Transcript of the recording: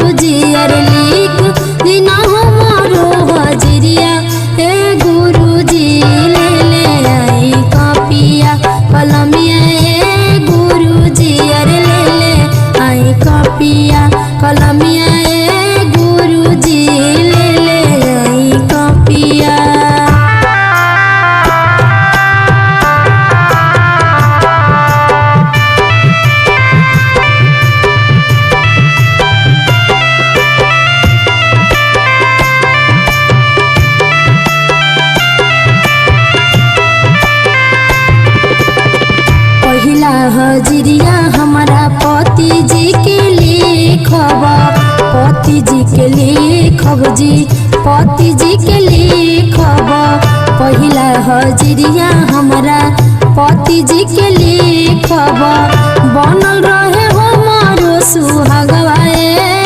गुरुजी अरे लिख दीना हमारो हजरिया हे गुरुजी ले ले आई कॉपिया कलमिया हे गुरुजी अरे ले ले आई कॉपिया कलमिया हे गुरुजी ले ले आई कॉपिया। पहिला हजरिया हमारा पति जी के लिखब, पति जी के लिखब जी, पति जी के लिखब। पहिला हजरिया हमारा पति जी के लिखब, बनल रहे हमारो सुहागवा ए